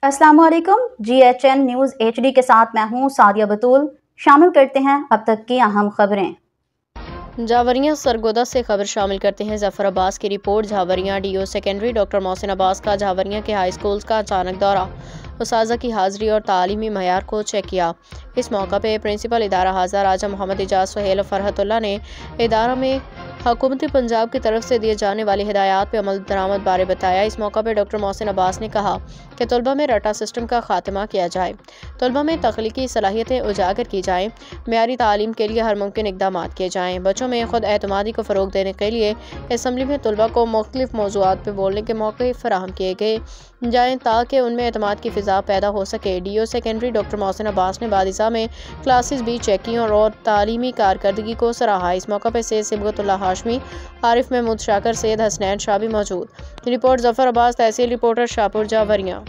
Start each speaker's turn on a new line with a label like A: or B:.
A: अस्सलाम वालेकुम। GHN news HD के साथ मैं हूं सादिया बतूल। शामिल करते हैं अब तक की अहम खबरें।
B: झावरियां सरगोदा से खबर शामिल करते हैं। जफर अब्बास की report. Jhawarian DO secondary doctor Mohsin Abbas का झावरियां के हाई स्कूल का अचानक दौरा, उस्ताज़ा की हाज़िरी और तालीमी मयार को चेक किया। इस मौका पर प्रिंसिपल इदारा हाजा राजा मोहम्मद इजाज़ सुहेल फरहतुल्लाह ने इदारा में हुकूमत पंजाब की तरफ से दिए जाने वाली हिदायत पर अमल दरामद बारे बताया। इस मौका पर डॉक्टर मोहसिन अब्बास ने कहा कि तलबा में रटा सिस्टम का खात्मा किया जाए, तलबा में तख्लीकी सलाहियतें उजागर की जाएँ, मेयारी तालीम के लिए हर मुमकिन इकदाम किए जाएँ। बच्चों में खुद एतमादी को फ़रोग देने के लिए असम्बली में तलबा को मुख्तलिफ मौज़ूआत पर बोलने के मौके फराहम किए गए जाएँ ताकि उनमें एतमाद की फ़िज़ा पैदा हो सके। DO secondary doctor Mohsin Abbas ने बादिसा में क्लासेस भी चेक की और तालीमी कारकर्दगी को सराहा। इस मौका पर सैयद सिबगतुल्लाह हाशमी, आरिफ महमूद शाकर, सैयद हसनैन शाह भी मौजूद। रिपोर्ट जफर अब्बास, तहसील रिपोर्टर शाहपुर, झावरियां।